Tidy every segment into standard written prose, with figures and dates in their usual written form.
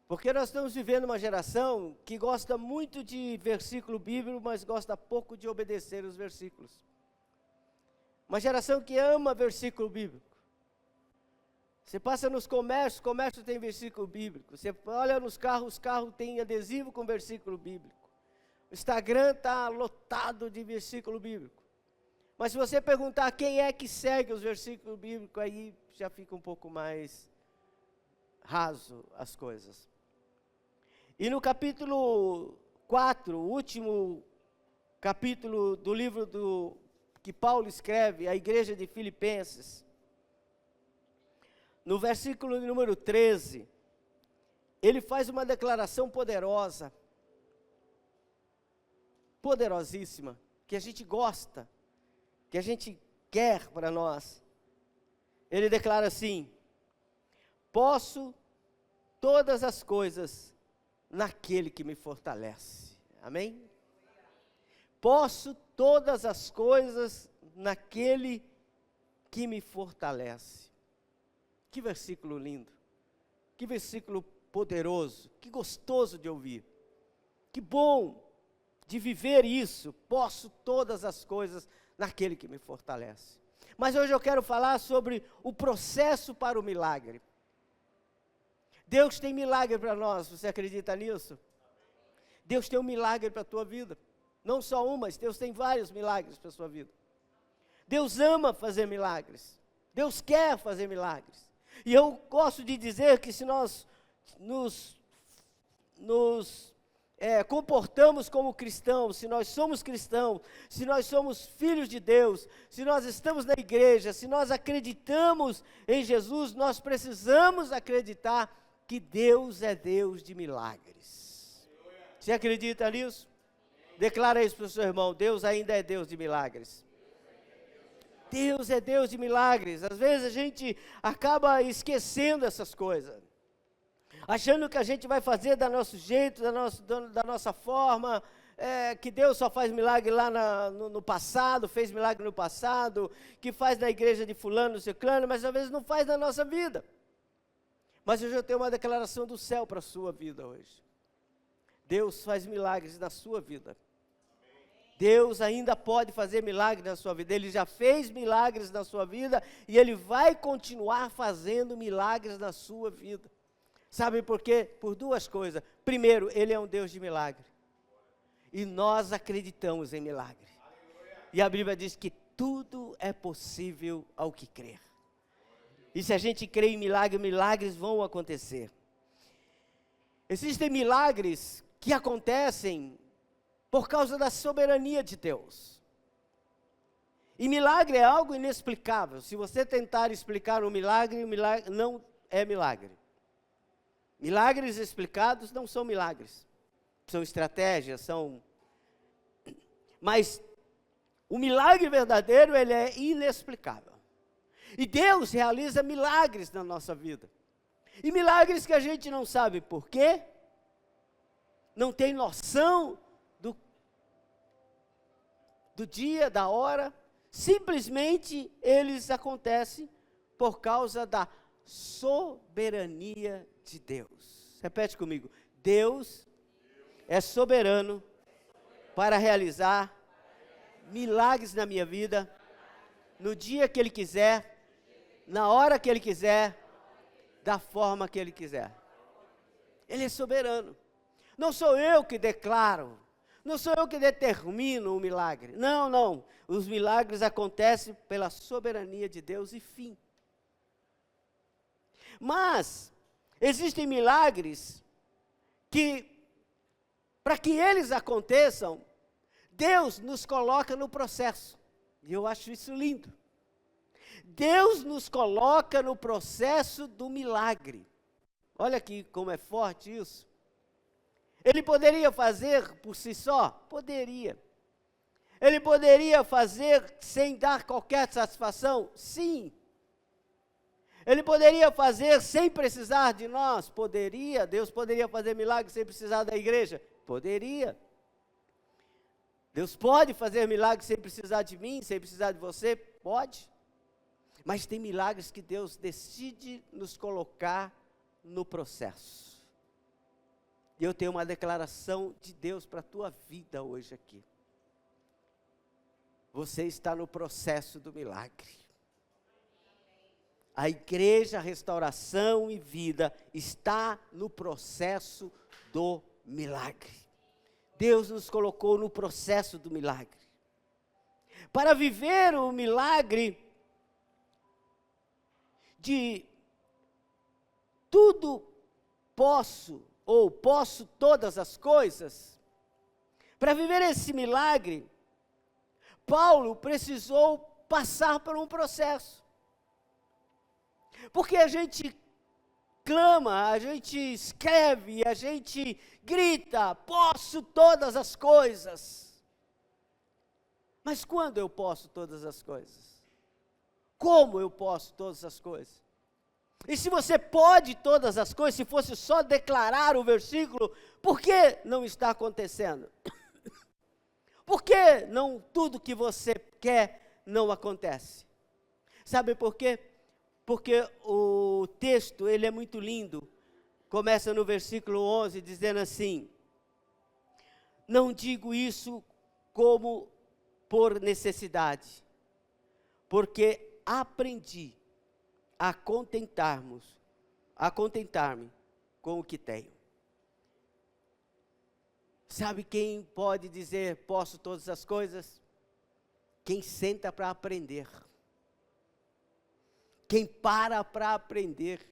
Porque nós estamos vivendo uma geração que gosta muito de versículo bíblico, mas gosta pouco de obedecer os versículos. Uma geração que ama versículo bíblico. Você passa nos comércios, comércio tem versículo bíblico. Você olha nos carros, os carros têm adesivo com versículo bíblico. O Instagram está lotado de versículo bíblico. Mas se você perguntar quem é que segue os versículos bíblicos, aí já fica um pouco mais raso as coisas. E no capítulo 4, o último capítulo do livro que Paulo escreve à igreja de Filipenses, no versículo número 13, ele faz uma declaração poderosa, poderosíssima, que a gente gosta, que a gente quer para nós. Ele declara assim: posso todas as coisas naquele que me fortalece. Amém? Posso todas as coisas naquele que me fortalece. Que versículo lindo, que versículo poderoso, que gostoso de ouvir, que bom de viver isso. Posso todas as coisas naquele que me fortalece. Mas hoje eu quero falar sobre o processo para o milagre. Deus tem milagre para nós, você acredita nisso? Deus tem um milagre para a tua vida, não só um, mas Deus tem vários milagres para a sua vida. Deus ama fazer milagres, Deus quer fazer milagres. E eu gosto de dizer que se nós nos comportamos como cristãos, se nós somos cristãos, se nós somos filhos de Deus, se nós estamos na igreja, se nós acreditamos em Jesus, nós precisamos acreditar que Deus é Deus de milagres. Você acredita nisso? Declara isso para o seu irmão: Deus ainda é Deus de milagres. Deus é Deus de milagres. Às vezes a gente acaba esquecendo essas coisas, achando que a gente vai fazer do nosso jeito, da nossa forma, que Deus só faz milagre lá no passado, fez milagre no passado, que faz na igreja de fulano, ciclano, mas às vezes não faz na nossa vida. Mas hoje eu tenho uma declaração do céu para a sua vida hoje. Deus faz milagres na sua vida. Deus ainda pode fazer milagres na sua vida. Ele já fez milagres na sua vida e Ele vai continuar fazendo milagres na sua vida. Sabe por quê? Por duas coisas. Primeiro, Ele é um Deus de milagre. E nós acreditamos em milagre. E a Bíblia diz que tudo é possível ao que crer. E se a gente crê em milagre, milagres vão acontecer. Existem milagres que acontecem por causa da soberania de Deus. E milagre é algo inexplicável. Se você tentar explicar o milagre não é milagre. Milagres explicados não são milagres. São estratégias, Mas o milagre verdadeiro, ele é inexplicável. E Deus realiza milagres na nossa vida. E milagres que a gente não sabe por quê, não tem noção do dia, da hora, simplesmente eles acontecem por causa da soberania de Deus. Repete comigo: Deus é soberano para realizar milagres na minha vida, no dia que Ele quiser, na hora que Ele quiser, da forma que Ele quiser. Ele é soberano. Não sou eu que declaro, não sou eu que determino o milagre. Não. Os milagres acontecem pela soberania de Deus e fim. Mas existem milagres que, para que eles aconteçam, Deus nos coloca no processo. E eu acho isso lindo. Deus nos coloca no processo do milagre. Olha aqui como é forte isso. Ele poderia fazer por si só? Poderia. Ele poderia fazer sem dar qualquer satisfação? Sim. Ele poderia fazer sem precisar de nós? Poderia. Deus poderia fazer milagres sem precisar da igreja? Poderia. Deus pode fazer milagres sem precisar de mim, sem precisar de você? Pode. Mas tem milagres que Deus decide nos colocar no processo. E eu tenho uma declaração de Deus para a tua vida hoje aqui. Você está no processo do milagre. A igreja, restauração e vida está no processo do milagre. Deus nos colocou no processo do milagre. Para viver o milagre de tudo posso, ou posso todas as coisas, para viver esse milagre, Paulo precisou passar por um processo. Porque a gente clama, a gente escreve, a gente grita, posso todas as coisas. Mas quando eu posso todas as coisas? Como eu posso todas as coisas? E se você pode todas as coisas, se fosse só declarar o versículo, por que não está acontecendo? Por que não tudo que você quer não acontece? Sabe por quê? Porque o texto, ele é muito lindo. Começa no versículo 11, dizendo assim: não digo isso como por necessidade, porque aprendi a contentar-me com o que tenho. Sabe quem pode dizer posso todas as coisas? Quem senta para aprender. Quem para aprender.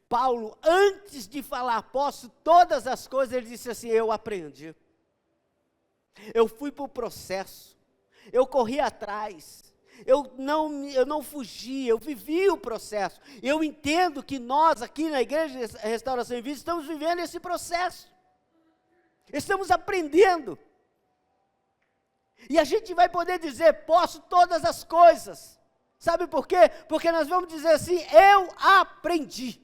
Paulo, antes de falar posso todas as coisas, ele disse assim: eu aprendi. Eu fui para o processo. Eu corri atrás. Eu não fugi, eu vivi o processo. Eu entendo que nós aqui na Igreja Restauração e Vida estamos vivendo esse processo. Estamos aprendendo. E a gente vai poder dizer, posso todas as coisas. Sabe por quê? Porque nós vamos dizer assim, eu aprendi.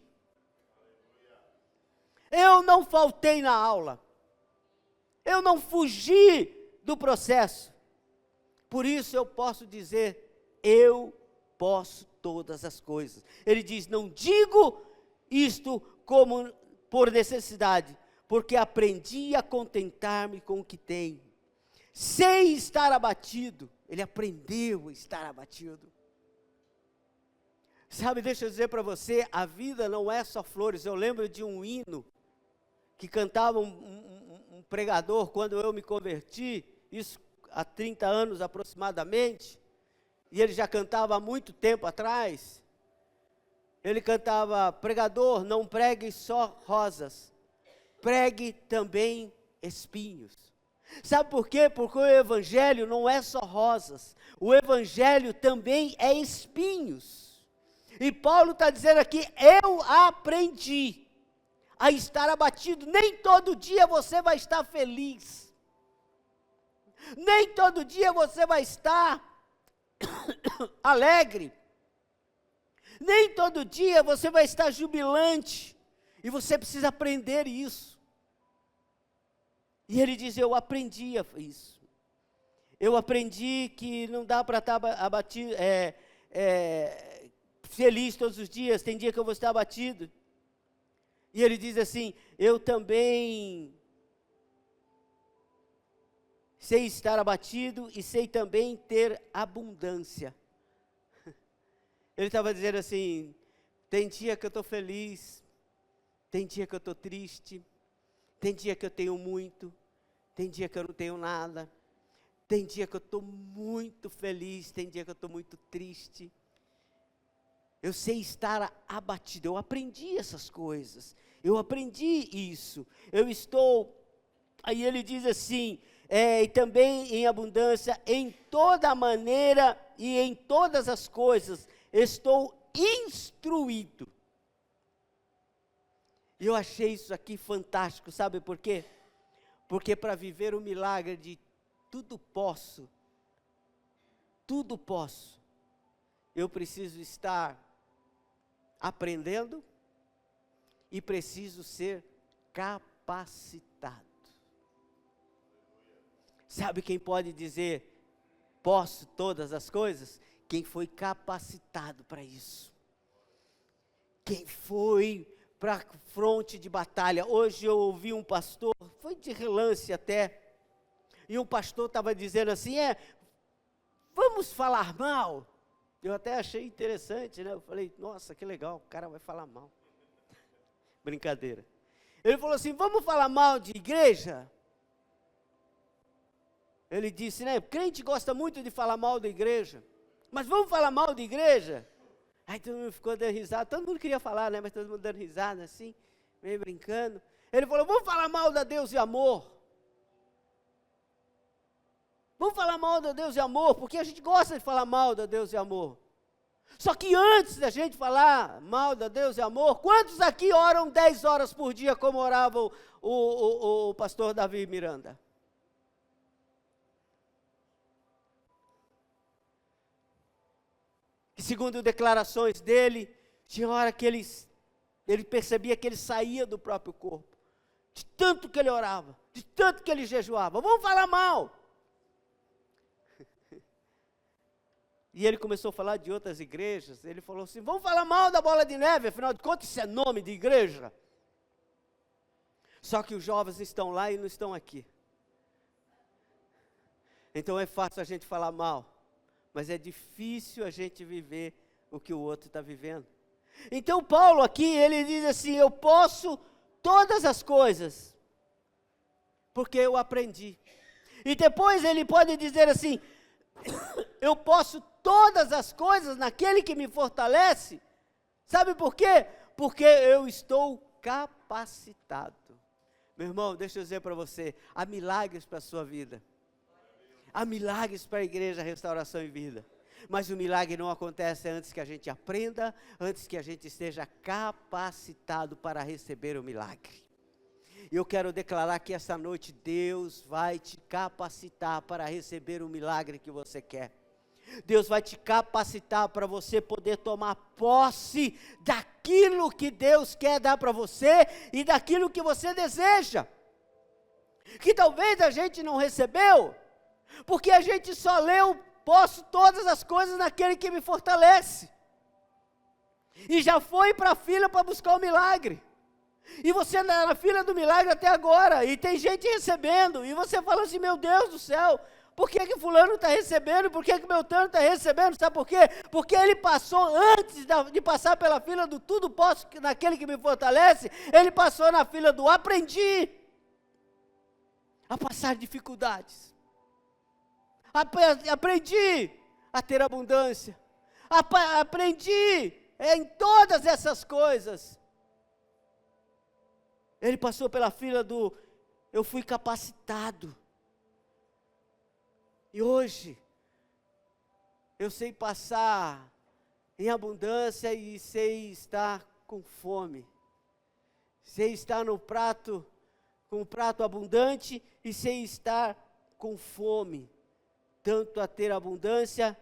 Eu não faltei na aula. Eu não fugi do processo. Por isso eu posso dizer, eu posso todas as coisas. Ele diz, não digo isto como por necessidade, porque aprendi a contentar-me com o que tenho. Sem estar abatido. Ele aprendeu a estar abatido. Sabe, deixa eu dizer para você, a vida não é só flores. Eu lembro de um hino que cantava um pregador quando eu me converti, isso há 30 anos aproximadamente, e ele já cantava há muito tempo atrás. Ele cantava, pregador, não pregue só rosas, pregue também espinhos. Sabe por quê? Porque o evangelho não é só rosas, o evangelho também é espinhos. E Paulo está dizendo aqui, eu aprendi a estar abatido. Nem todo dia você vai estar feliz. Nem todo dia você vai estar alegre. Nem todo dia você vai estar jubilante. E você precisa aprender isso. E ele diz, eu aprendi isso. Eu aprendi que não dá para estar abatido, feliz todos os dias. Tem dia que eu vou estar abatido. E ele diz assim, eu também sei estar abatido e sei também ter abundância. Ele estava dizendo assim, tem dia que eu estou feliz, tem dia que eu estou triste, tem dia que eu tenho muito, tem dia que eu não tenho nada, tem dia que eu estou muito feliz, tem dia que eu estou muito triste. Eu sei estar abatido, eu aprendi essas coisas, eu aprendi isso, eu estou, aí ele diz assim, e também em abundância, em toda maneira e em todas as coisas, estou instruído. E eu achei isso aqui fantástico, sabe por quê? Porque para viver o milagre de tudo posso, eu preciso estar aprendendo e preciso ser capacitado. Sabe quem pode dizer, posso todas as coisas? Quem foi capacitado para isso. Quem foi para a fronte de batalha. Hoje eu ouvi um pastor, foi de relance até, e um pastor estava dizendo assim, vamos falar mal. Eu até achei interessante, né? Eu falei, nossa, que legal, o cara vai falar mal. Brincadeira. Ele falou assim, vamos falar mal de igreja? Ele disse, né, crente gosta muito de falar mal da igreja, mas vamos falar mal de igreja? Aí todo mundo ficou dando risada, todo mundo queria falar, né, mas todo mundo dando risada assim, meio brincando. Ele falou, vamos falar mal da Deus e amor. Vamos falar mal da Deus e amor, porque a gente gosta de falar mal da Deus e amor. Só que antes da gente falar mal da Deus e amor, quantos aqui oram 10 horas por dia, como orava o pastor Davi Miranda? Que segundo declarações dele, tinha hora que ele percebia que ele saía do próprio corpo, de tanto que ele orava, de tanto que ele jejuava. Vamos falar mal. E ele começou a falar de outras igrejas. Ele falou assim, vamos falar mal da Bola de Neve, afinal de contas isso é nome de igreja. Só que os jovens estão lá e não estão aqui. Então é fácil a gente falar mal, mas é difícil a gente viver o que o outro está vivendo. Então Paulo aqui, ele diz assim, eu posso todas as coisas, porque eu aprendi. E depois ele pode dizer assim, eu posso todas as coisas naquele que me fortalece. Sabe por quê? Porque eu estou capacitado. Meu irmão, deixa eu dizer para você, há milagres para a sua vida. Há milagres para a igreja Restauração e Vida. Mas o milagre não acontece antes que a gente aprenda, antes que a gente esteja capacitado para receber o milagre. E eu quero declarar que esta noite Deus vai te capacitar para receber o milagre que você quer. Deus vai te capacitar para você poder tomar posse daquilo que Deus quer dar para você e daquilo que você deseja. Que talvez a gente não recebeu, porque a gente só leu, posso todas as coisas naquele que me fortalece. E já foi para a fila para buscar o milagre. E você anda na fila do milagre até agora, e tem gente recebendo, e você fala assim, meu Deus do céu, por que fulano está recebendo, por que Beltrano está recebendo, sabe por quê? Porque ele passou, antes de passar pela fila do tudo posso naquele que me fortalece, ele passou na fila do aprendi a passar dificuldades, aprendi a ter abundância, aprendi em todas essas coisas. Ele passou pela fila do eu fui capacitado. E hoje, eu sei passar em abundância e sei estar com fome. Sei estar no prato, com um prato abundante e sei estar com fome. Tanto a ter abundância,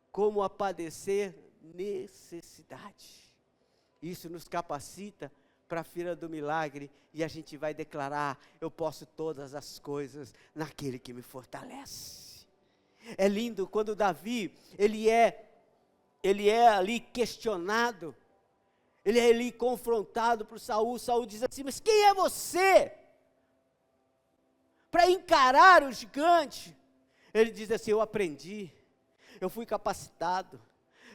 como a padecer necessidade. Isso nos capacita para a fila do milagre, e a gente vai declarar, eu posso todas as coisas naquele que me fortalece. É lindo quando Davi, ele é ali questionado, ele é ali confrontado por Saul. Saul diz assim, mas quem é você para encarar o gigante? Ele diz assim, eu aprendi, eu fui capacitado.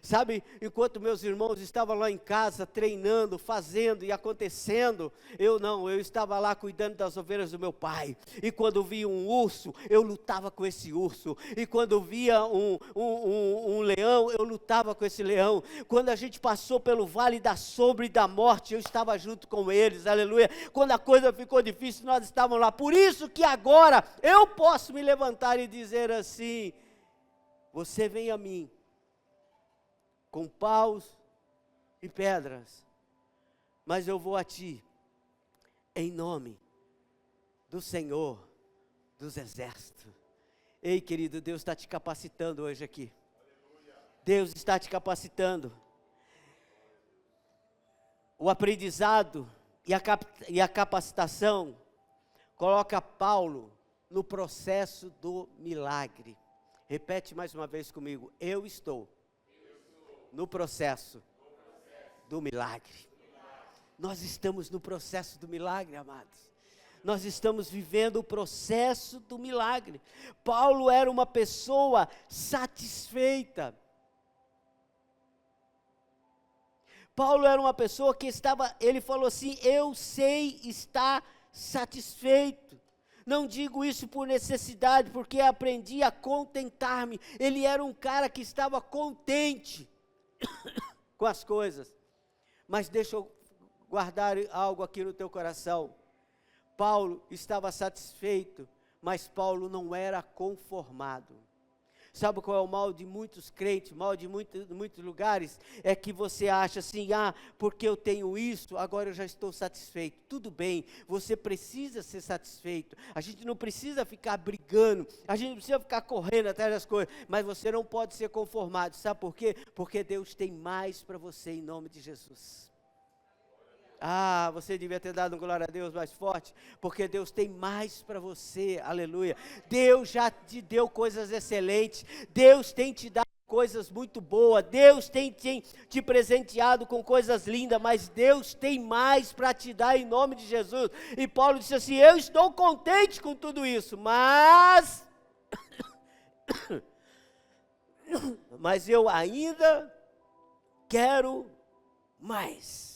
Sabe, enquanto meus irmãos estavam lá em casa treinando, fazendo e acontecendo, eu estava lá cuidando das ovelhas do meu pai. E quando via um urso, eu lutava com esse urso. E quando via um leão, eu lutava com esse leão. Quando a gente passou pelo vale da sombra e da morte, eu estava junto com eles, aleluia. Quando a coisa ficou difícil, nós estávamos lá. Por isso que agora eu posso me levantar e dizer assim, você vem a mim com paus e pedras, mas eu vou a ti, em nome do Senhor dos Exércitos. Ei, querido, Deus está te capacitando hoje aqui. Deus está te capacitando. O aprendizado e a capacitação coloca Paulo no processo do milagre. Repete mais uma vez comigo, eu estou no processo do milagre. Nós estamos no processo do milagre, amados. Nós estamos vivendo o processo do milagre. Paulo era uma pessoa satisfeita. Paulo era uma pessoa que ele falou assim, eu sei estar satisfeito. Não digo isso por necessidade, porque aprendi a contentar-me. Ele era um cara que estava contente com as coisas. Mas deixa eu guardar algo aqui no teu coração. Paulo estava satisfeito, mas Paulo não era conformado. Sabe qual é o mal de muitos crentes, mal de muitos lugares? É que você acha assim, porque eu tenho isso, agora eu já estou satisfeito. Tudo bem, você precisa ser satisfeito. A gente não precisa ficar brigando, a gente não precisa ficar correndo atrás das coisas, mas você não pode ser conformado. Sabe por quê? Porque Deus tem mais para você em nome de Jesus. Você devia ter dado um glória a Deus mais forte, porque Deus tem mais para você, aleluia. Deus já te deu coisas excelentes, Deus tem te dado coisas muito boas, Deus tem te presenteado com coisas lindas, mas Deus tem mais para te dar em nome de Jesus. E Paulo disse assim, eu estou contente com tudo isso, mas eu ainda quero mais.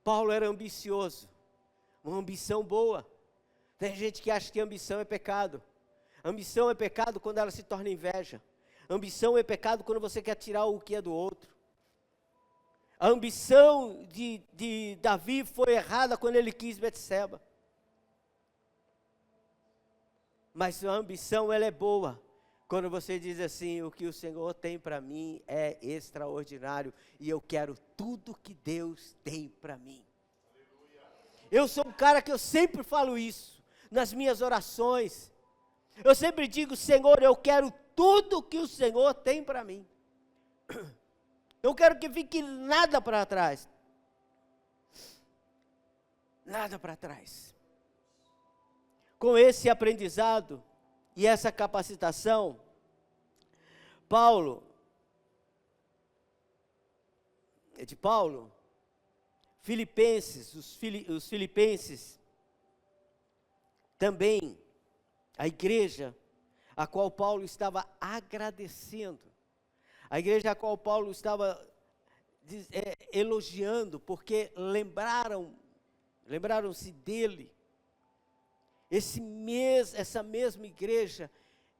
Paulo era ambicioso, uma ambição boa. Tem gente que acha que ambição é pecado. Ambição é pecado quando ela se torna inveja. Ambição é pecado quando você quer tirar o que é do outro. A ambição de Davi foi errada quando ele quis Betseba. Mas a ambição, ela é boa. Quando você diz assim, o que o Senhor tem para mim é extraordinário e eu quero tudo que Deus tem para mim. Eu sou um cara que eu sempre falo isso, nas minhas orações. Eu sempre digo, Senhor, eu quero tudo que o Senhor tem para mim. Eu quero que fique nada para trás. Nada para trás. Com esse aprendizado e essa capacitação, Paulo, Filipenses, os filipenses, também, a igreja a qual Paulo estava agradecendo, a igreja a qual Paulo estava elogiando, porque lembraram-se dele. Essa mesma igreja,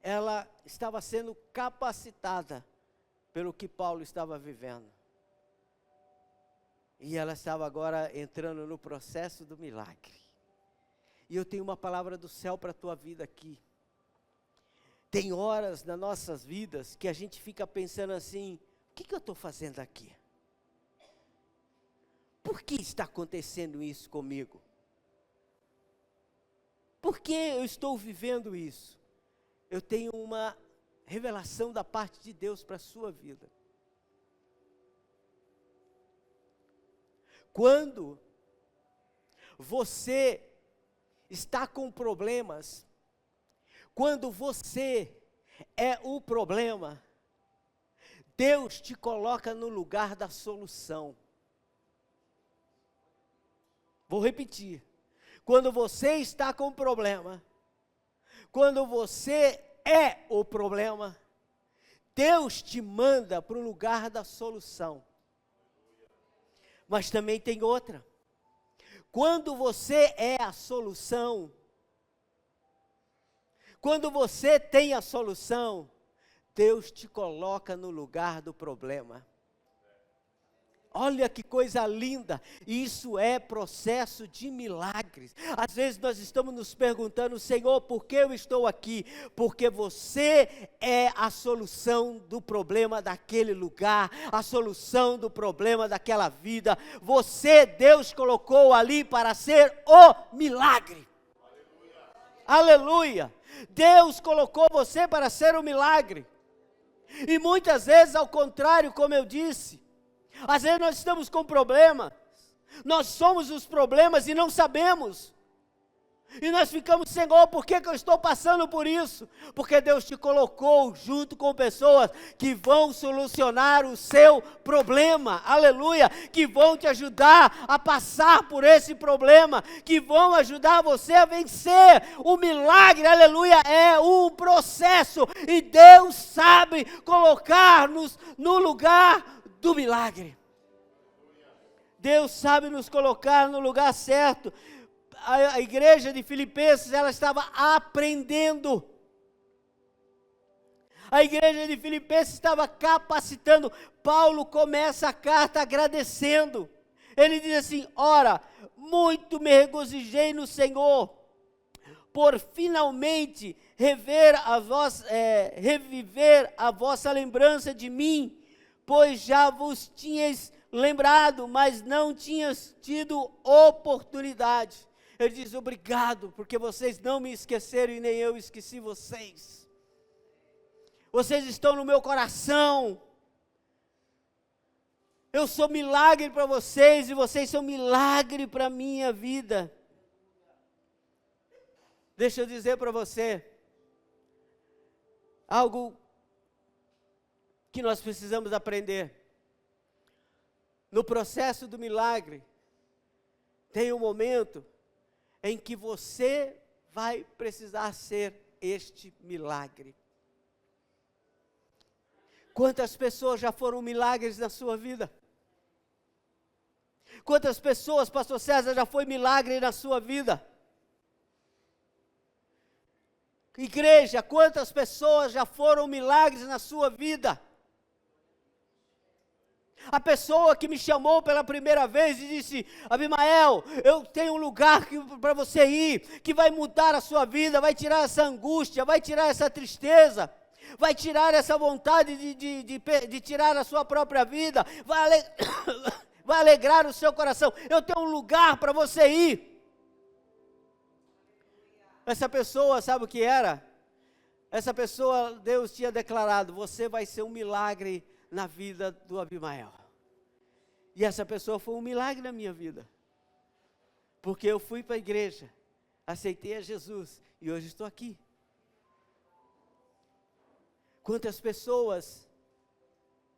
ela estava sendo capacitada pelo que Paulo estava vivendo. E ela estava agora entrando no processo do milagre. E eu tenho uma palavra do céu para a tua vida aqui. Tem horas nas nossas vidas que a gente fica pensando assim, o que eu estou fazendo aqui? Por que está acontecendo isso comigo? Por que eu estou vivendo isso? Eu tenho uma revelação da parte de Deus para a sua vida. Quando você está com problemas, quando você é o problema, Deus te coloca no lugar da solução. Vou repetir. Quando você está com problema, quando você é o problema, Deus te manda para o lugar da solução. Mas também tem outra. Quando você é a solução, quando você tem a solução, Deus te coloca no lugar do problema. Olha que coisa linda, isso é processo de milagres. Às vezes nós estamos nos perguntando, Senhor, por que eu estou aqui? Porque você é a solução do problema daquele lugar, a solução do problema daquela vida. Você, Deus colocou ali para ser o milagre. Aleluia! Deus colocou você para ser o milagre. E muitas vezes, ao contrário, como eu disse, às vezes nós estamos com problemas, nós somos os problemas e não sabemos. E nós ficamos, Senhor, por que eu estou passando por isso? Porque Deus te colocou junto com pessoas que vão solucionar o seu problema, aleluia, que vão te ajudar a passar por esse problema, que vão ajudar você a vencer. O milagre, aleluia, é um processo, e Deus sabe colocar-nos no lugar do milagre. Deus sabe nos colocar no lugar certo. A igreja de Filipenses, ela estava aprendendo. A igreja de Filipenses estava capacitando. Paulo começa a carta agradecendo. Ele diz assim: ora, muito me regozijei no Senhor, por finalmente reviver a vossa lembrança de mim, pois já vos tinhas lembrado, mas não tinhas tido oportunidade. Ele diz: obrigado, porque vocês não me esqueceram e nem eu esqueci vocês. Vocês estão no meu coração. Eu sou milagre para vocês e vocês são milagre para a minha vida. Deixa eu dizer para você algo que nós precisamos aprender. No processo do milagre, tem um momento em que você vai precisar ser este milagre. Quantas pessoas já foram milagres na sua vida? Quantas pessoas, pastor César, já foi milagre na sua vida? Igreja, quantas pessoas já foram milagres na sua vida? A pessoa que me chamou pela primeira vez e disse: Abimael, eu tenho um lugar para você ir, que vai mudar a sua vida, vai tirar essa angústia, vai tirar essa tristeza, vai tirar essa vontade de tirar a sua própria vida, vai alegrar o seu coração. Eu tenho um lugar para você ir. Essa pessoa, sabe o que era? Essa pessoa, Deus tinha declarado: você vai ser um milagre na vida do Abimael. E essa pessoa foi um milagre na minha vida, porque eu fui para a igreja, aceitei a Jesus e hoje estou aqui. Quantas pessoas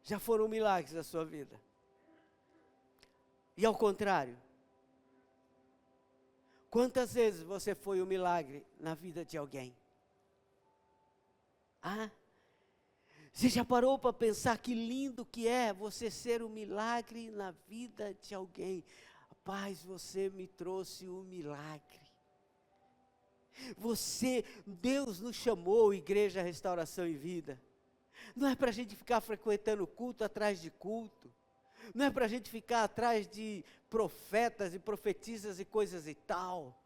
já foram milagres na sua vida? E ao contrário, quantas vezes você foi um milagre na vida de alguém? Você já parou para pensar que lindo que é você ser um milagre na vida de alguém? Rapaz, você me trouxe um milagre. Deus nos chamou, Igreja Restauração e Vida. Não é para a gente ficar frequentando culto atrás de culto. Não é para a gente ficar atrás de profetas e profetisas e coisas e tal.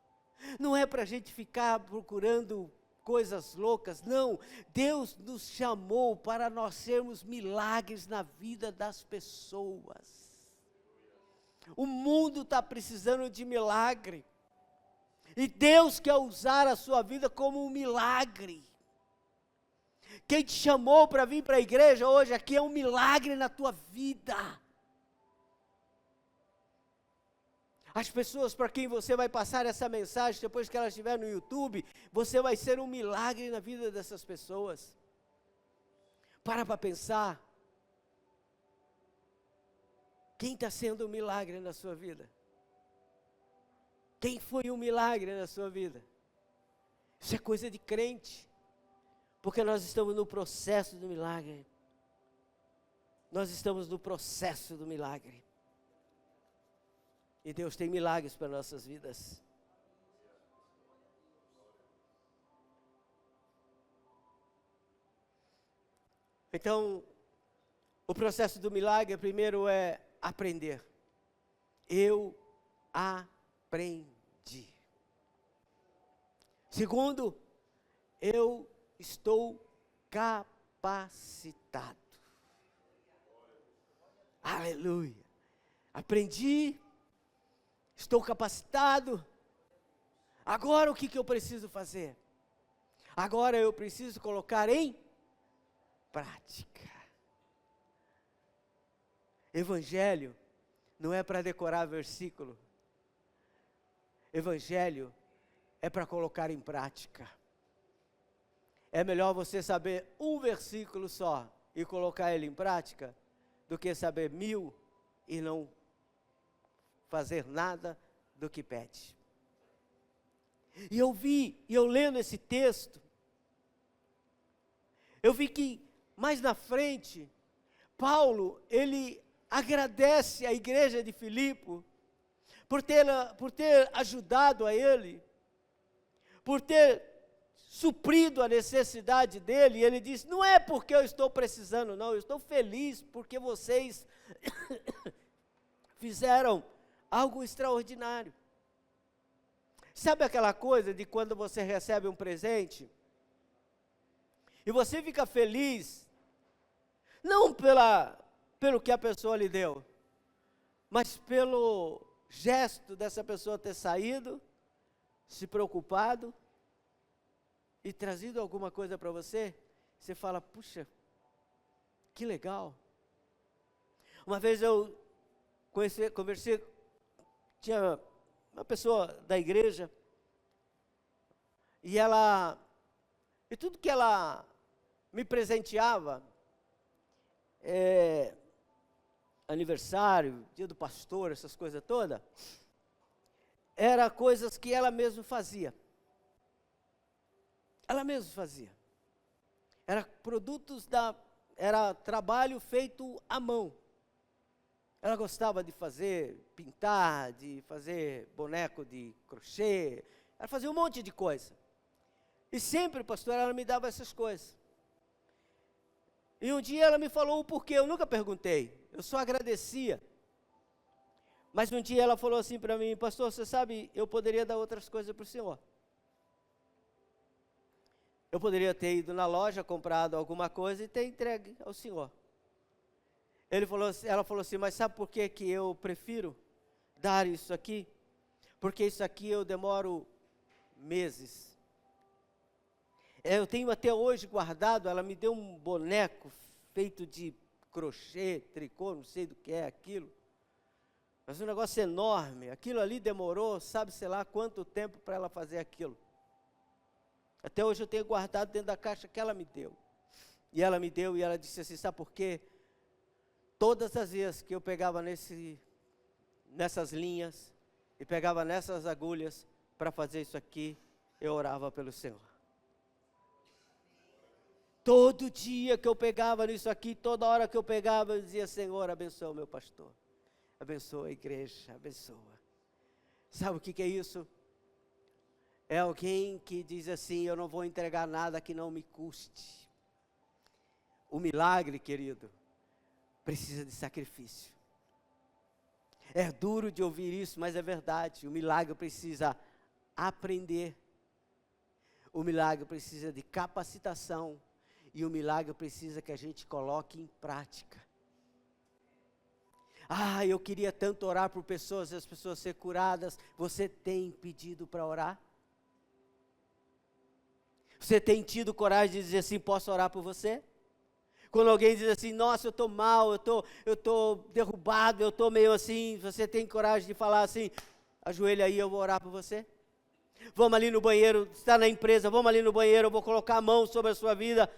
Não é para a gente ficar procurando coisas loucas, não. Deus nos chamou para nós sermos milagres na vida das pessoas. O mundo está precisando de milagre, e Deus quer usar a sua vida como um milagre. Quem te chamou para vir para a igreja hoje aqui é um milagre na tua vida. As pessoas para quem você vai passar essa mensagem, depois que elas estiver no YouTube, você vai ser um milagre na vida dessas pessoas. Para pensar. Quem está sendo um milagre na sua vida? Quem foi um milagre na sua vida? Isso é coisa de crente. Porque nós estamos no processo do milagre. Nós estamos no processo do milagre. E Deus tem milagres para nossas vidas. Então, o processo do milagre, primeiro é aprender. Eu aprendi. Segundo, eu estou capacitado. Aleluia. Aprendi. Estou capacitado. Agora o que eu preciso fazer? Agora eu preciso colocar em prática. Evangelho não é para decorar versículo. Evangelho é para colocar em prática. É melhor você saber um versículo só e colocar ele em prática, do que saber 1000 e não fazer nada do que pede. E eu lendo esse texto, eu vi que mais na frente, Paulo, ele agradece a igreja de Filipe por ter ajudado a ele, por ter suprido a necessidade dele. E ele diz: não é porque eu estou precisando, não, eu estou feliz porque vocês fizeram algo extraordinário. Sabe aquela coisa de quando você recebe um presente e você fica feliz, não pelo que a pessoa lhe deu, mas pelo gesto dessa pessoa ter saído, se preocupado e trazido alguma coisa para você? Você fala: puxa, que legal. Uma vez eu conversei, tinha uma pessoa da igreja, e tudo que ela me presenteava, aniversário, dia do pastor, essas coisas todas, era coisas que ela mesma fazia. Ela mesma fazia. Era trabalho feito à mão. Ela gostava de pintar, de fazer boneco de crochê, ela fazia um monte de coisa. E sempre, pastor, ela me dava essas coisas. E um dia ela me falou o porquê, eu nunca perguntei, eu só agradecia. Mas um dia ela falou assim para mim: pastor, você sabe, eu poderia dar outras coisas para o senhor. Eu poderia ter ido na loja, comprado alguma coisa e ter entregue ao senhor. Ela falou assim: mas sabe por que eu prefiro dar isso aqui? Porque isso aqui eu demoro meses. Eu tenho até hoje guardado. Ela me deu um boneco feito de crochê, tricô, não sei do que é aquilo. Mas um negócio enorme. Aquilo ali demorou, sabe-se lá quanto tempo para ela fazer aquilo. Até hoje eu tenho guardado dentro da caixa que ela me deu. E ela me deu e ela disse assim: sabe por quê? Todas as vezes que eu pegava nessas linhas e pegava nessas agulhas para fazer isso aqui, eu orava pelo Senhor. Todo dia que eu pegava nisso aqui, toda hora que eu pegava, eu dizia: Senhor, abençoa o meu pastor, abençoa a igreja, abençoa. Sabe o que é isso? É alguém que diz assim: eu não vou entregar nada que não me custe. O milagre, querido, precisa de sacrifício. É duro de ouvir isso, mas é verdade. O milagre precisa aprender. O milagre precisa de capacitação. E o milagre precisa que a gente coloque em prática. Eu queria tanto orar por pessoas, as pessoas ser curadas. Você tem pedido para orar? Você tem tido coragem de dizer assim: posso orar por você? Quando alguém diz assim: nossa, eu estou mal, eu estou derrubado, eu estou meio assim, você tem coragem de falar assim: ajoelha aí, eu vou orar por você? Vamos ali no banheiro, está na empresa, vamos ali no banheiro, eu vou colocar a mão sobre a sua vida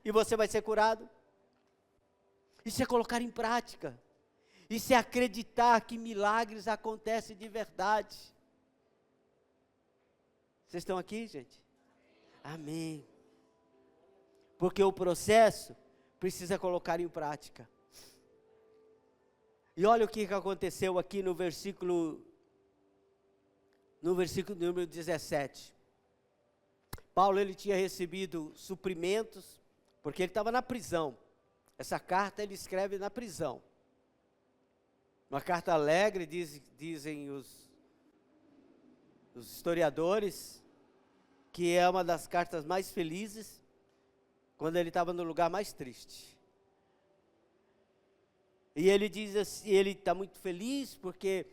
e você vai ser curado? Isso é colocar em prática. Isso é acreditar que milagres acontecem de verdade. Vocês estão aqui, gente? Amém. Porque o processo precisa colocar em prática. E olha o que aconteceu aqui no versículo número 17. Paulo, ele tinha recebido suprimentos, porque ele estava na prisão. Essa carta ele escreve na prisão. Uma carta alegre, dizem os historiadores, que é uma das cartas mais felizes, quando ele estava no lugar mais triste. E ele diz assim, ele está muito feliz, porque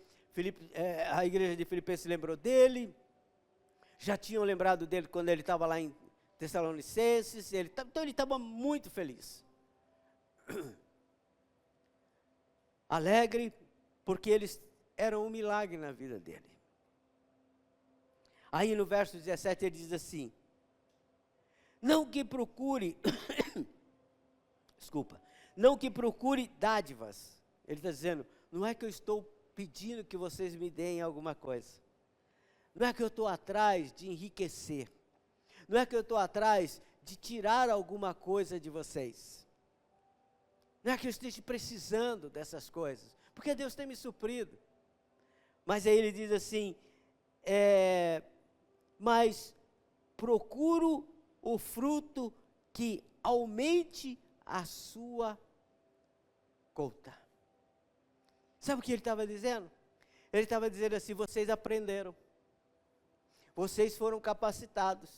a igreja de Filipe se lembrou dele, já tinham lembrado dele quando ele estava lá em Tessalonicenses, então ele estava muito feliz. Alegre, porque eles eram um milagre na vida dele. Aí no verso 17 ele diz assim: não que procure, desculpa, não que procure dádivas. Ele está dizendo, não é que eu estou pedindo que vocês me deem alguma coisa. Não é que eu estou atrás de enriquecer. Não é que eu estou atrás de tirar alguma coisa de vocês. Não é que eu esteja precisando dessas coisas, porque Deus tem me suprido. Mas aí ele diz assim, mas procuro o fruto que aumente a sua conta. Sabe o que ele estava dizendo? Ele estava dizendo assim, vocês aprenderam, vocês foram capacitados,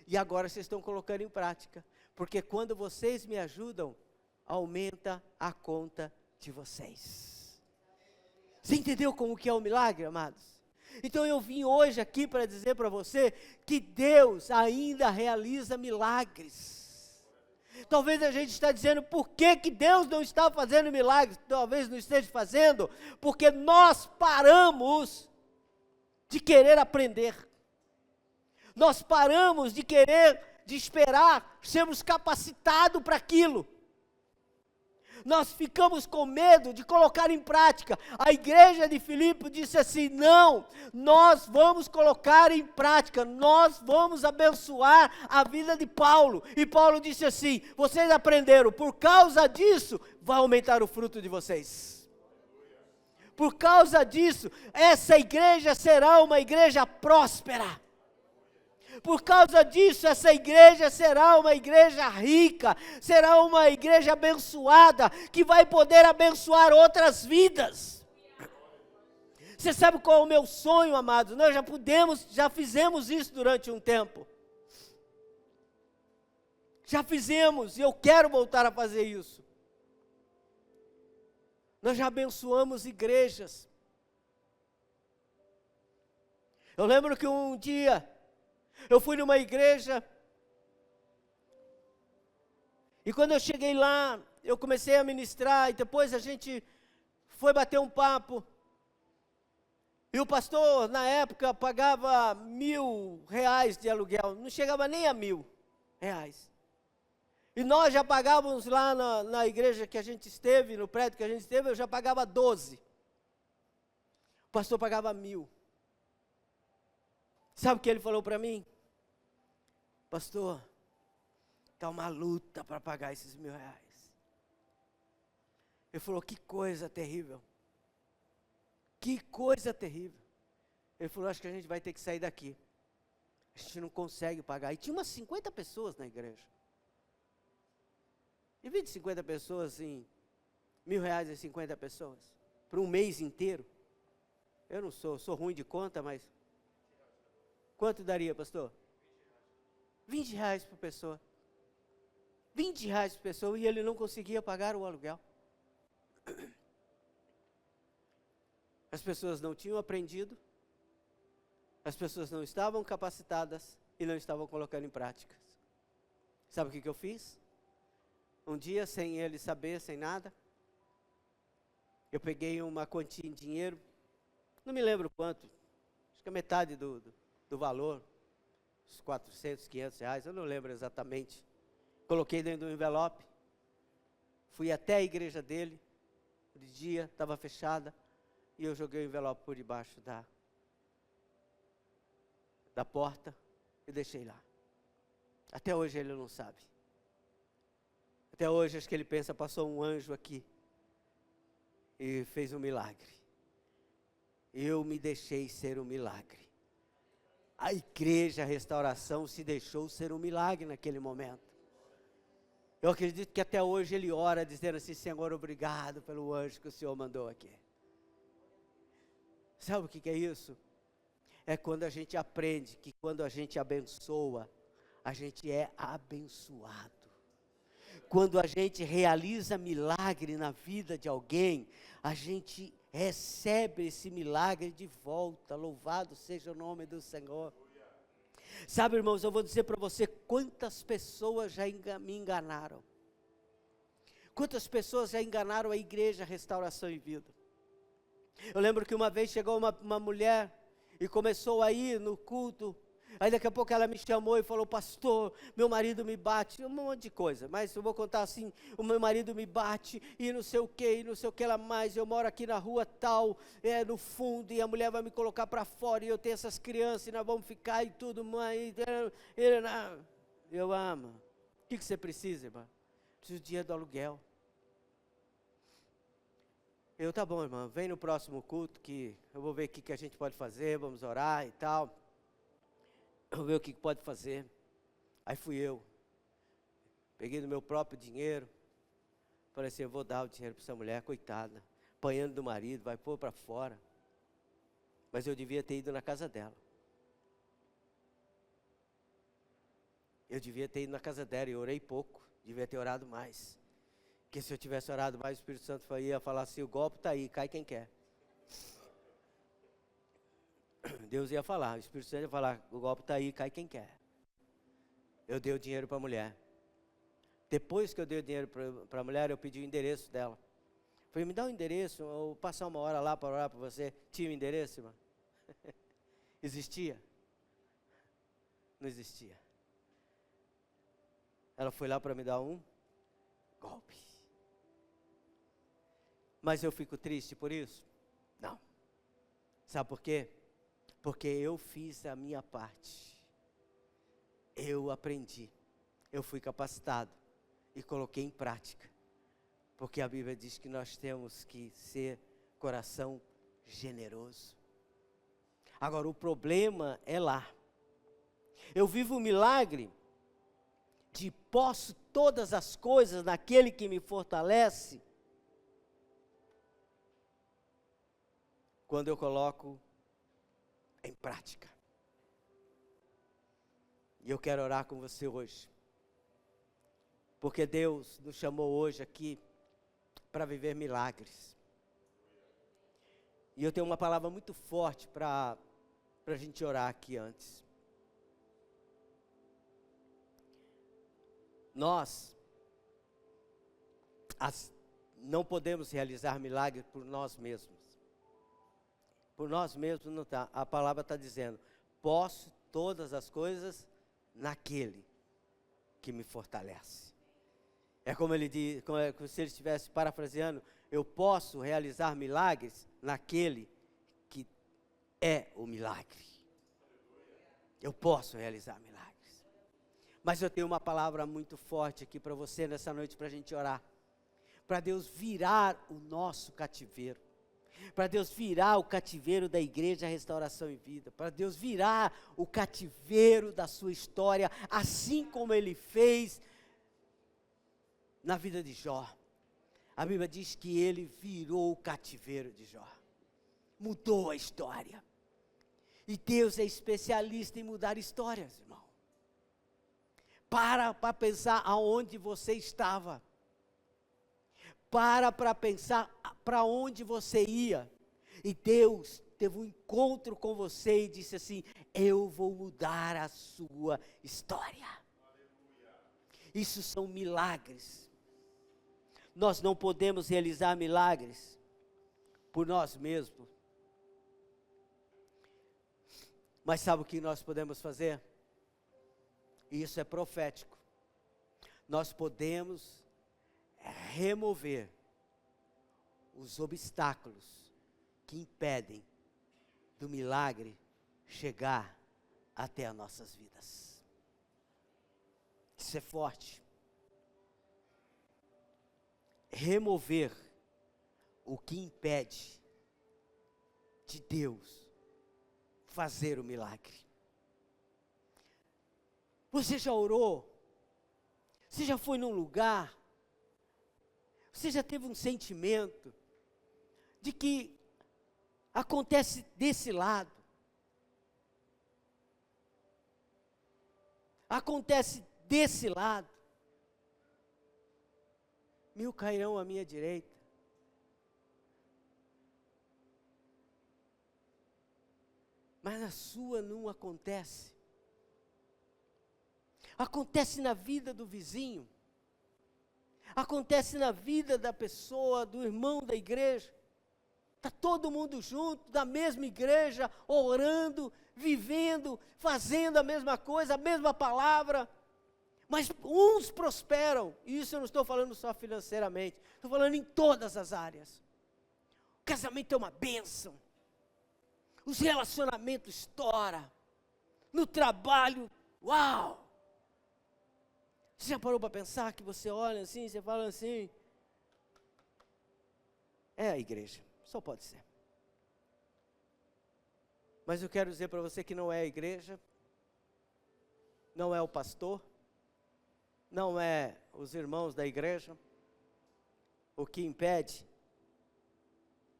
e agora vocês estão colocando em prática, porque quando vocês me ajudam, aumenta a conta de vocês. Você entendeu como que é o milagre, amados? Então eu vim hoje aqui para dizer para você que Deus ainda realiza milagres. Talvez a gente está dizendo, por que Deus não está fazendo milagres? Talvez não esteja fazendo, porque nós paramos de querer aprender. Nós paramos de esperar sermos capacitados para aquilo. Nós ficamos com medo de colocar em prática. A igreja de Filipe disse assim, não, nós vamos colocar em prática, nós vamos abençoar a vida de Paulo. E Paulo disse assim, vocês aprenderam, por causa disso, vai aumentar o fruto de vocês. Por causa disso, essa igreja será uma igreja próspera. Por causa disso, essa igreja será uma igreja rica, será uma igreja abençoada, que vai poder abençoar outras vidas. Você sabe qual é o meu sonho, amados? Nós já fizemos isso durante um tempo. Já fizemos, e eu quero voltar a fazer isso. Nós já abençoamos igrejas. Eu lembro que um dia, eu fui numa igreja, e quando eu cheguei lá, eu comecei a ministrar, e depois a gente foi bater um papo, e o pastor, na época, pagava R$1.000 de aluguel, não chegava nem a R$1.000, e nós já pagávamos lá na igreja que a gente esteve, no prédio que a gente esteve, eu já pagava 12, o pastor pagava 1.000, sabe o que ele falou para mim? Pastor, está uma luta para pagar esses R$1.000. Ele falou, que coisa terrível. Que coisa terrível. Ele falou, acho que a gente vai ter que sair daqui. A gente não consegue pagar. E tinha umas 50 pessoas na igreja. Divide 50 pessoas em R$1.000 em 50 pessoas. Para um mês inteiro. Eu não sou ruim de conta, mas... Quanto daria, pastor? R$20 por pessoa. R$20 por pessoa, e ele não conseguia pagar o aluguel. As pessoas não tinham aprendido, as pessoas não estavam capacitadas e não estavam colocando em prática. Sabe o que eu fiz? Um dia, sem ele saber, sem nada, eu peguei uma quantia em dinheiro, não me lembro quanto, acho que a metade do valor, uns 400, R$500, eu não lembro exatamente. Coloquei dentro do envelope, fui até a igreja dele, de dia, estava fechada, e eu joguei o envelope por debaixo da porta e deixei lá. Até hoje ele não sabe. Até hoje acho que ele pensa, passou um anjo aqui e fez um milagre. Eu me deixei ser um milagre. A igreja, a restauração se deixou ser um milagre naquele momento. Eu acredito que até hoje ele ora dizendo assim, Senhor, obrigado pelo anjo que o Senhor mandou aqui. Sabe o que é isso? É quando a gente aprende que quando a gente abençoa, a gente é abençoado. Quando a gente realiza milagre na vida de alguém, a gente recebe esse milagre de volta. Louvado seja o nome do Senhor. Sabe, irmãos, eu vou dizer para você quantas pessoas já me enganaram. Quantas pessoas já enganaram a igreja Restauração e Vida. Eu lembro que uma vez chegou uma mulher e começou a ir no culto. Aí daqui a pouco ela me chamou e falou: pastor, meu marido me bate, um monte de coisa, mas eu vou contar assim: o meu marido me bate, e não sei o que, e não sei o que lá mais, eu moro aqui na rua tal, no fundo, e a mulher vai me colocar para fora, e eu tenho essas crianças, e nós vamos ficar e tudo mais. Eu amo. O que você precisa, irmã? Preciso do dinheiro do aluguel. Tá bom, irmã, vem no próximo culto que eu vou ver o que a gente pode fazer, vamos orar e tal. Vou ver o que pode fazer. Aí fui eu. Peguei no meu próprio dinheiro. Falei assim: eu vou dar o dinheiro para essa mulher, coitada. Apanhando do marido, vai pôr para fora. Mas eu devia ter ido na casa dela. Eu devia ter ido na casa dela e orei pouco. Devia ter orado mais. Porque se eu tivesse orado mais, o Espírito Santo ia falar assim: o golpe está aí, cai quem quer. Deus ia falar, o Espírito Santo ia falar: o golpe está aí, cai quem quer. Eu dei o dinheiro para a mulher. Depois que eu dei o dinheiro para a mulher, eu pedi o endereço dela. Falei: me dá o endereço, eu vou passar uma hora lá para orar para você. Tinha o endereço, irmão? Existia? Não existia. Ela foi lá para me dar um golpe. Mas eu fico triste por isso? Não. Sabe por quê? Porque eu fiz a minha parte. Eu aprendi. Eu fui capacitado. E coloquei em prática. Porque a Bíblia diz que nós temos que ser coração generoso. Agora, o problema é lá. Eu vivo um milagre de posso todas as coisas naquele que me fortalece. Quando eu coloco em prática. E eu quero orar com você hoje. Porque Deus nos chamou hoje aqui para viver milagres. E eu tenho uma palavra muito forte para a gente orar aqui antes. Nós não podemos realizar milagres por nós mesmos. Por nós mesmos não está. A palavra está dizendo: posso todas as coisas naquele que me fortalece. É como ele diz, como se ele estivesse parafraseando: eu posso realizar milagres naquele que é o milagre. Eu posso realizar milagres. Mas eu tenho uma palavra muito forte aqui para você nessa noite, para a gente orar. Para Deus virar o nosso cativeiro. Para Deus virar o cativeiro da igreja Restauração e Vida. Para Deus virar o cativeiro da sua história, assim como Ele fez na vida de Jó. A Bíblia diz que Ele virou o cativeiro de Jó. Mudou a história. E Deus é especialista em mudar histórias, irmão. Para pensar aonde você estava. Para pensar para onde você ia. E Deus teve um encontro com você e disse assim: eu vou mudar a sua história. Isso são milagres. Nós não podemos realizar milagres por nós mesmos. Mas sabe o que nós podemos fazer? Isso é profético. Nós podemos remover os obstáculos que impedem do milagre chegar até as nossas vidas. Isso é forte. Remover o que impede de Deus fazer o milagre. Você já orou? Você já foi num lugar? Você já teve um sentimento de que acontece desse lado? Acontece desse lado. 1000 cairão à minha direita. Mas na sua não acontece. Acontece na vida do vizinho. Acontece na vida da pessoa, do irmão da igreja. Está todo mundo junto, da mesma igreja, orando, vivendo, fazendo a mesma coisa, a mesma palavra. Mas uns prosperam, e isso eu não estou falando só financeiramente, estou falando em todas as áreas. O casamento é uma bênção. Os relacionamentos estouram. No trabalho, uau! Você já parou para pensar que você olha assim, você fala assim? É a igreja, só pode ser. Mas eu quero dizer para você que não é a igreja, não é o pastor, não é os irmãos da igreja. O que impede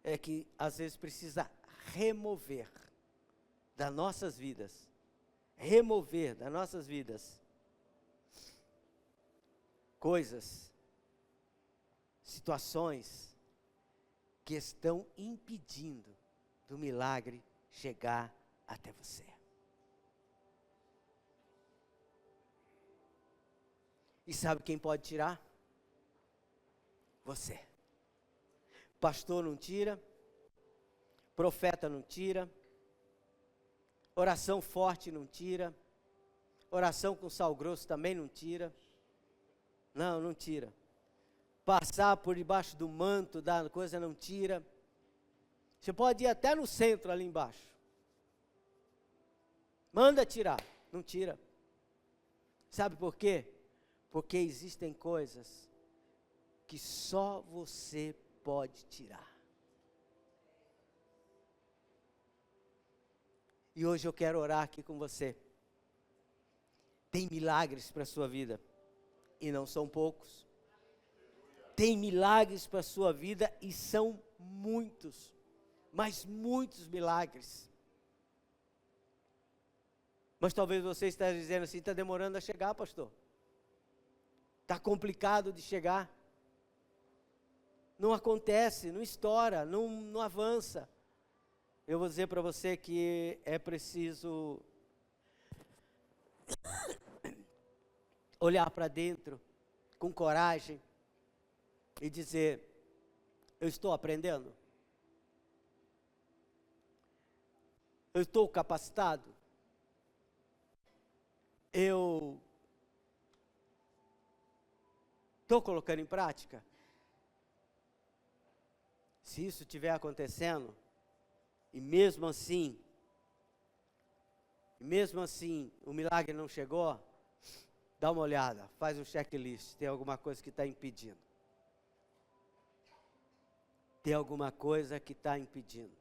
é que às vezes precisa remover das nossas vidas, coisas, situações que estão impedindo do milagre chegar até você. E sabe quem pode tirar? Você. Pastor não tira, profeta não tira, oração forte não tira, oração com sal grosso também não tira. Não tira. Passar por debaixo do manto da coisa não tira. Você pode ir até no centro ali embaixo. Manda tirar, não tira. Sabe por quê? Porque existem coisas que só você pode tirar. E hoje eu quero orar aqui com você. Tem milagres para a sua vida. E não são poucos. Tem milagres para a sua vida e são muitos. Mas muitos milagres. Mas talvez você esteja dizendo assim, está demorando a chegar, pastor. Está complicado de chegar. Não acontece, não estoura, não avança. Eu vou dizer para você que é preciso olhar para dentro com coragem e dizer, eu estou aprendendo? Eu estou capacitado? Eu estou colocando em prática? Se isso estiver acontecendo, e mesmo assim o milagre não chegou, dá uma olhada, faz um checklist, tem alguma coisa que está impedindo. Tem alguma coisa que está impedindo.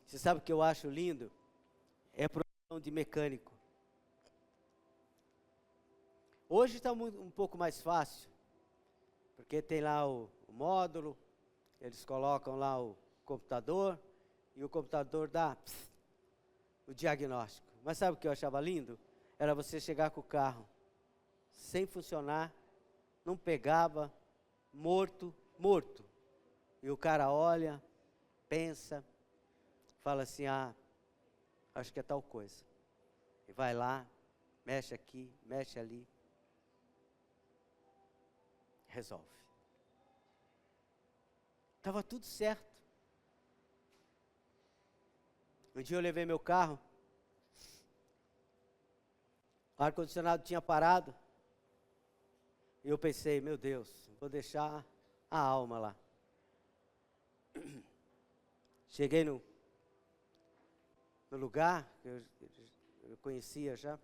Você sabe o que eu acho lindo? É a profissão de mecânico. Hoje está um pouco mais fácil, porque tem lá o módulo, eles colocam lá o computador, e o computador dá o diagnóstico. Mas sabe o que eu achava lindo? Era você chegar com o carro sem funcionar, não pegava, morto. E o cara olha, pensa, fala assim, acho que é tal coisa. E vai lá, mexe aqui, mexe ali, resolve. Estava tudo certo. Um dia eu levei meu carro, o ar-condicionado tinha parado, e eu pensei, meu Deus, vou deixar a alma lá. Cheguei no lugar, que eu conhecia já,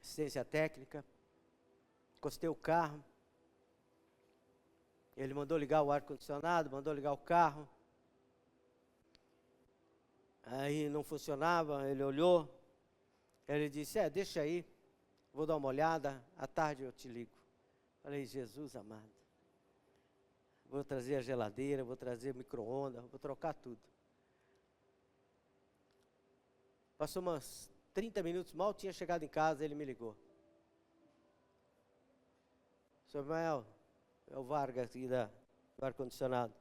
assistência técnica, encostei o carro, ele mandou ligar o ar-condicionado, mandou ligar o carro, aí não funcionava, ele olhou, ele disse, deixa aí, vou dar uma olhada, à tarde eu te ligo. Falei, Jesus amado, vou trazer a geladeira, vou trazer o micro-ondas, vou trocar tudo. Passou umas 30 minutos, mal tinha chegado em casa, ele me ligou. Senhor Mael, é o Vargas aqui do ar-condicionado.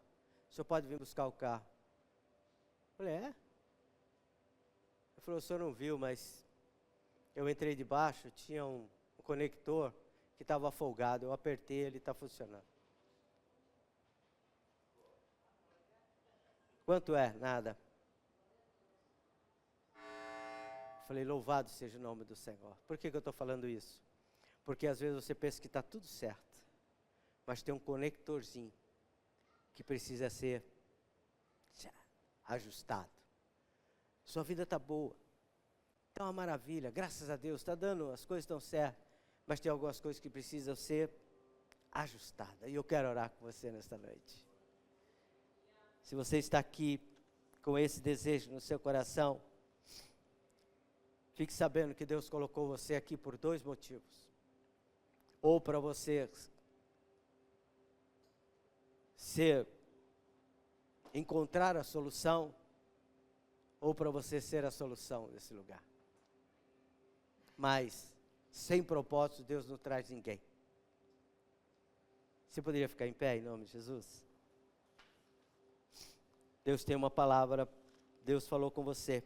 O senhor pode vir buscar o carro? Eu falei, é? Ele falou, o senhor não viu, mas eu entrei debaixo, tinha um conector que estava folgado, eu apertei, ele está funcionando. Quanto é? Nada. Falei, louvado seja o nome do Senhor. Por que eu estou falando isso? Porque às vezes você pensa que está tudo certo, mas tem um conectorzinho que precisa ser ajustado. Sua vida está boa, está uma maravilha, graças a Deus, está dando, as coisas estão certas, mas tem algumas coisas que precisam ser ajustadas. E eu quero orar com você nesta noite. Se você está aqui com esse desejo no seu coração, fique sabendo que Deus colocou você aqui por 2 motivos. Ou para você encontrar a solução, ou para você ser a solução desse lugar. Mas, sem propósito, Deus não traz ninguém. Você poderia ficar em pé em nome de Jesus? Deus tem uma palavra, Deus falou com você.